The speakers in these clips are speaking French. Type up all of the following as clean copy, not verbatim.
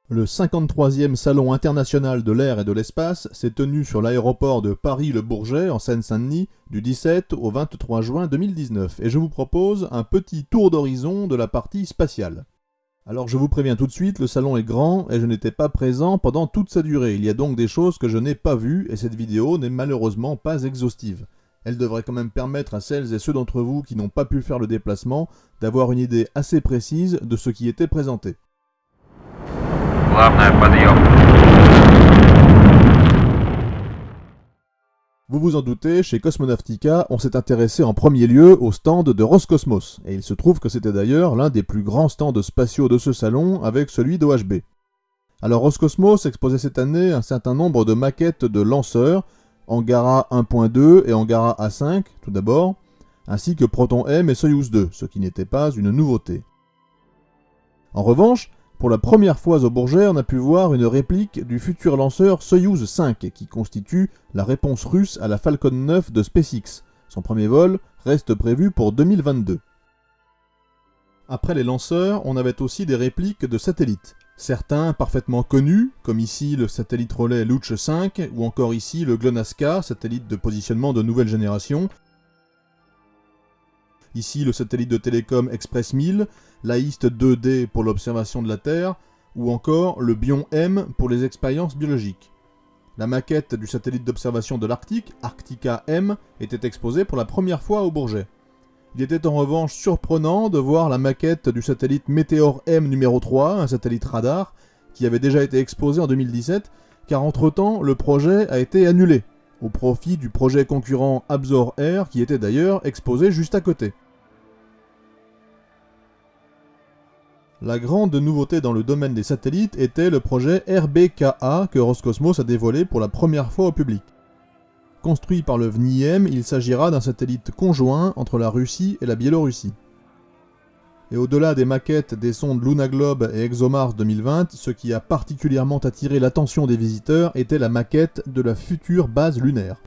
Le 53e Salon international de l'air et de l'espace s'est tenu sur l'aéroport de Paris-Le Bourget, en Seine-Saint-Denis, du 17 au 23 juin 2019, et je vous propose un petit tour d'horizon de la partie spatiale. Alors je vous préviens tout de suite, le salon est grand et je n'étais pas présent pendant toute sa durée. Il y a donc des choses que je n'ai pas vues et cette vidéo n'est malheureusement pas exhaustive. Elle devrait quand même permettre à celles et ceux d'entre vous qui n'ont pas pu faire le déplacement d'avoir une idée assez précise de ce qui était présenté. Vous vous en doutez, chez Cosmonautica, on s'est intéressé en premier lieu au stand de Roscosmos, et il se trouve que c'était d'ailleurs l'un des plus grands stands spatiaux de ce salon avec celui d'OHB. Alors Roscosmos exposait cette année un certain nombre de maquettes de lanceurs, Angara 1.2 et Angara A5 tout d'abord, ainsi que Proton M et Soyouz 2, ce qui n'était pas une nouveauté. En revanche, pour la première fois au Bourget, on a pu voir une réplique du futur lanceur Soyouz 5, qui constitue la réponse russe à la Falcon 9 de SpaceX. Son premier vol reste prévu pour 2022. Après les lanceurs, on avait aussi des répliques de satellites. Certains parfaitement connus, comme ici le satellite relais Luch 5, ou encore ici le GLONASS-K, satellite de positionnement de nouvelle génération. Ici le satellite de télécom Express 1000, l'AIST 2D pour l'observation de la Terre, ou encore le Bion M pour les expériences biologiques. La maquette du satellite d'observation de l'Arctique, Arctica M, était exposée pour la première fois au Bourget. Il était en revanche surprenant de voir la maquette du satellite Meteor M numéro 3, un satellite radar, qui avait déjà été exposé en 2017, car entre-temps le projet a été annulé, au profit du projet concurrent Absor Air, qui était d'ailleurs exposé juste à côté. La grande nouveauté dans le domaine des satellites était le projet RBKA que Roscosmos a dévoilé pour la première fois au public. Construit par le VNIEM, il s'agira d'un satellite conjoint entre la Russie et la Biélorussie. Et au-delà des maquettes des sondes Luna Globe et ExoMars 2020, ce qui a particulièrement attiré l'attention des visiteurs était la maquette de la future base lunaire.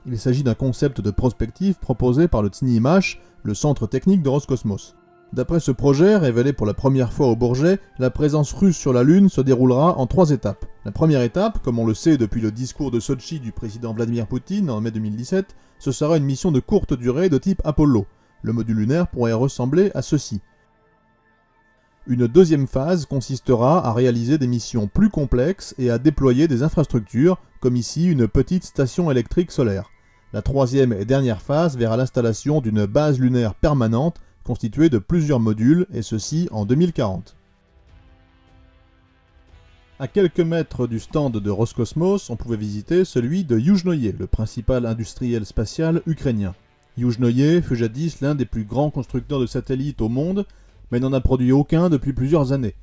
Il s'agit d'un concept de prospective proposé par le TSNIMACH, le centre technique de Roscosmos. D'après ce projet, révélé pour la première fois au Bourget, la présence russe sur la Lune se déroulera en 3 étapes. La première étape, comme on le sait depuis le discours de Sotchi du président Vladimir Poutine en mai 2017, ce sera une mission de courte durée de type Apollo. Le module lunaire pourrait ressembler à ceci. Une deuxième phase consistera à réaliser des missions plus complexes et à déployer des infrastructures, comme ici une petite station électrique solaire. La troisième et dernière phase verra l'installation d'une base lunaire permanente constitué de plusieurs modules, et ceci en 2040. À quelques mètres du stand de Roscosmos, on pouvait visiter celui de Yuzhnoye, le principal industriel spatial ukrainien. Yuzhnoye fut jadis l'un des plus grands constructeurs de satellites au monde, mais n'en a produit aucun depuis plusieurs années.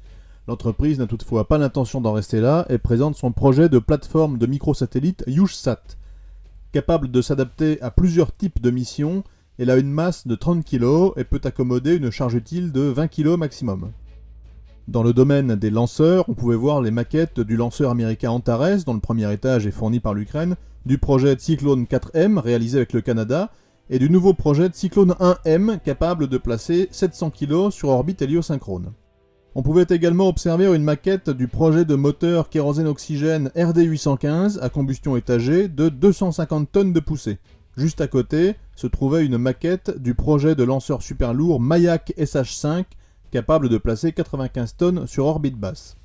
L'entreprise n'a toutefois pas l'intention d'en rester là et présente son projet de plateforme de microsatellites Yuzhsat. Capable de s'adapter à plusieurs types de missions, elle a une masse de 30 kg et peut accommoder une charge utile de 20 kg maximum. Dans le domaine des lanceurs, on pouvait voir les maquettes du lanceur américain Antares, dont le premier étage est fourni par l'Ukraine, du projet Cyclone 4M réalisé avec le Canada, et du nouveau projet Cyclone 1M capable de placer 700 kg sur orbite héliosynchrone. On pouvait également observer une maquette du projet de moteur kérosène-oxygène RD815 à combustion étagée de 250 tonnes de poussée. Juste à côté se trouvait une maquette du projet de lanceur super lourd Mayak SH5, capable de placer 95 tonnes sur orbite basse.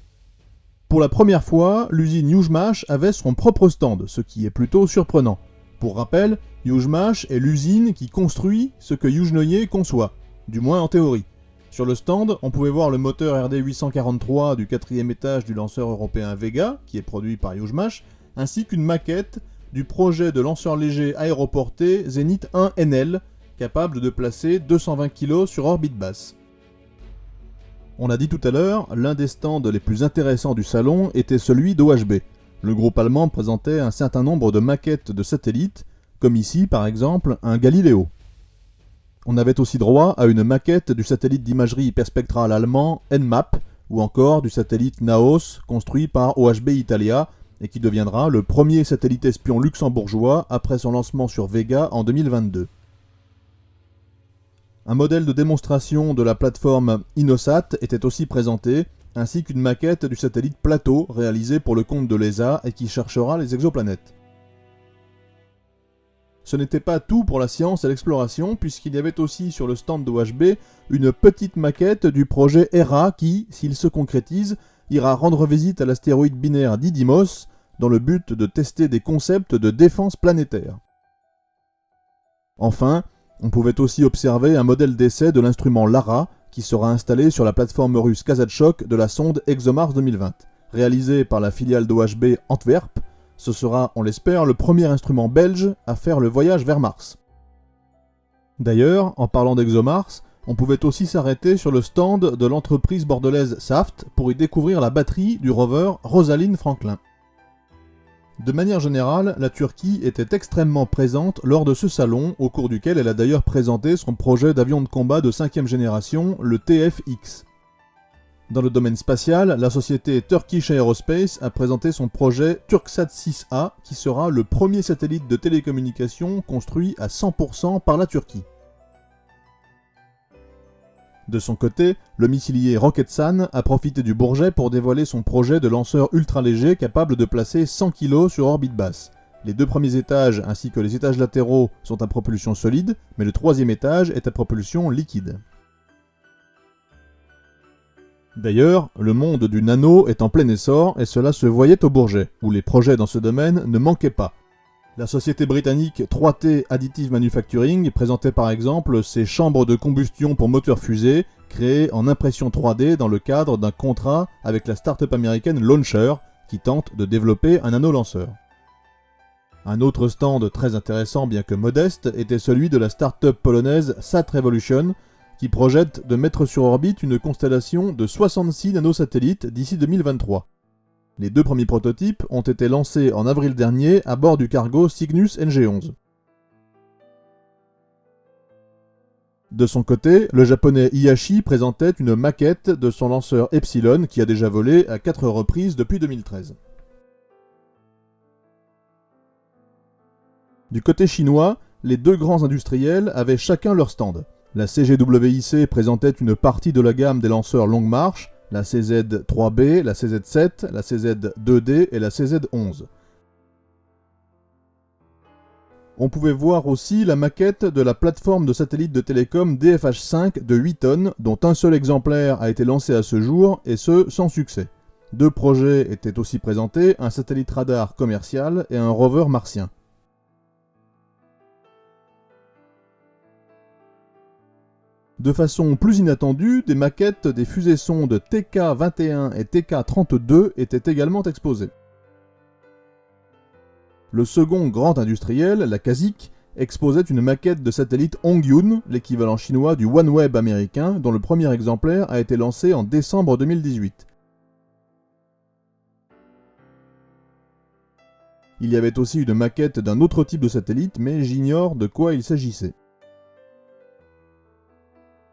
Pour la première fois, l'usine Yuzhmash avait son propre stand, ce qui est plutôt surprenant. Pour rappel, Yuzhmash est l'usine qui construit ce que Yuzhnoye conçoit, du moins en théorie. Sur le stand, on pouvait voir le moteur RD843 du 4e étage du lanceur européen Vega, qui est produit par Yuzhmash, ainsi qu'une maquette du projet de lanceur léger aéroporté Zenith 1NL, capable de placer 220 kg sur orbite basse. On l'a dit tout à l'heure, l'un des stands les plus intéressants du salon était celui d'OHB. Le groupe allemand présentait un certain nombre de maquettes de satellites, comme ici par exemple un Galileo. On avait aussi droit à une maquette du satellite d'imagerie hyperspectrale allemand Nmap, ou encore du satellite Naos construit par OHB Italia, et qui deviendra le premier satellite espion luxembourgeois après son lancement sur Vega en 2022. Un modèle de démonstration de la plateforme InnoSat était aussi présenté, ainsi qu'une maquette du satellite Plateau réalisé pour le compte de l'ESA et qui cherchera les exoplanètes. Ce n'était pas tout pour la science et l'exploration, puisqu'il y avait aussi sur le stand d'OHB une petite maquette du projet Hera qui, s'il se concrétise, ira rendre visite à l'astéroïde binaire Didymos dans le but de tester des concepts de défense planétaire. Enfin, on pouvait aussi observer un modèle d'essai de l'instrument Lara qui sera installé sur la plateforme russe Kazachok de la sonde ExoMars 2020. Réalisé par la filiale d'OHB Antwerp, ce sera, on l'espère, le premier instrument belge à faire le voyage vers Mars. D'ailleurs, en parlant d'ExoMars, on pouvait aussi s'arrêter sur le stand de l'entreprise bordelaise Saft pour y découvrir la batterie du rover Rosalind Franklin. De manière générale, la Turquie était extrêmement présente lors de ce salon, au cours duquel elle a d'ailleurs présenté son projet d'avion de combat de 5e génération, le TFX. Dans le domaine spatial, la société Turkish Aerospace a présenté son projet Turksat 6A, qui sera le premier satellite de télécommunication construit à 100% par la Turquie. De son côté, le missilier Roketsan a profité du Bourget pour dévoiler son projet de lanceur ultra-léger capable de placer 100 kg sur orbite basse. Les 2 premiers étages ainsi que les étages latéraux sont à propulsion solide, mais le 3e étage est à propulsion liquide. D'ailleurs, le monde du nano est en plein essor et cela se voyait au Bourget, où les projets dans ce domaine ne manquaient pas. La société britannique 3T Additive Manufacturing présentait par exemple ses chambres de combustion pour moteurs fusées, créées en impression 3D dans le cadre d'un contrat avec la start-up américaine Launcher, qui tente de développer un nanolanceur. Un autre stand très intéressant bien que modeste était celui de la start-up polonaise Sat Revolution, qui projette de mettre sur orbite une constellation de 66 nanosatellites d'ici 2023. Les 2 premiers prototypes ont été lancés en avril dernier à bord du cargo Cygnus NG-11. De son côté, le japonais Hiyashi présentait une maquette de son lanceur Epsilon qui a déjà volé à 4 reprises depuis 2013. Du côté chinois, les 2 grands industriels avaient chacun leur stand. La CGWIC présentait une partie de la gamme des lanceurs longue marche, la CZ-3B, la CZ-7, la CZ-2D et la CZ-11. On pouvait voir aussi la maquette de la plateforme de satellite de télécom DFH5 de 8 tonnes, dont un seul exemplaire a été lancé à ce jour, et ce, sans succès. 2 projets étaient aussi présentés, un satellite radar commercial et un rover martien. De façon plus inattendue, des maquettes des fusées-sondes TK-21 et TK-32 étaient également exposées. Le second grand industriel, la CASIC, exposait une maquette de satellite Hongyun, l'équivalent chinois du OneWeb américain, dont le premier exemplaire a été lancé en décembre 2018. Il y avait aussi une maquette d'un autre type de satellite, mais j'ignore de quoi il s'agissait.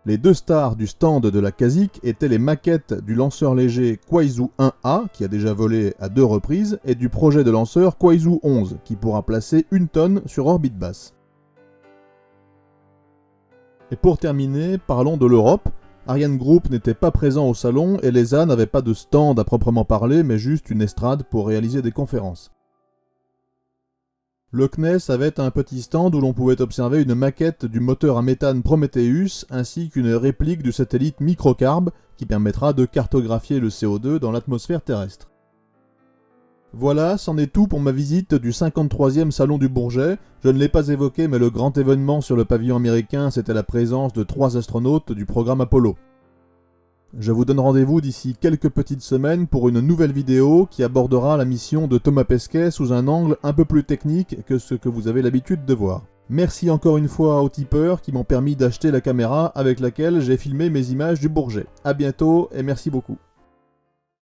Les 2 stars du stand de la CASIC étaient les maquettes du lanceur léger Kuaizhou 1A, qui a déjà volé à 2 reprises, et du projet de lanceur Kuaizhou 11, qui pourra placer 1 tonne sur orbite basse. Et pour terminer, parlons de l'Europe. Ariane Group n'était pas présent au salon et l'ESA n'avait pas de stand à proprement parler, mais juste une estrade pour réaliser des conférences. Le CNES avait un petit stand où l'on pouvait observer une maquette du moteur à méthane Prometheus ainsi qu'une réplique du satellite Microcarb qui permettra de cartographier le CO2 dans l'atmosphère terrestre. Voilà, c'en est tout pour ma visite du 53e Salon du Bourget. Je ne l'ai pas évoqué, mais le grand événement sur le pavillon américain, c'était la présence de 3 astronautes du programme Apollo. Je vous donne rendez-vous d'ici quelques petites semaines pour une nouvelle vidéo qui abordera la mission de Thomas Pesquet sous un angle un peu plus technique que ce que vous avez l'habitude de voir. Merci encore une fois aux tipeurs qui m'ont permis d'acheter la caméra avec laquelle j'ai filmé mes images du Bourget. A bientôt et merci beaucoup.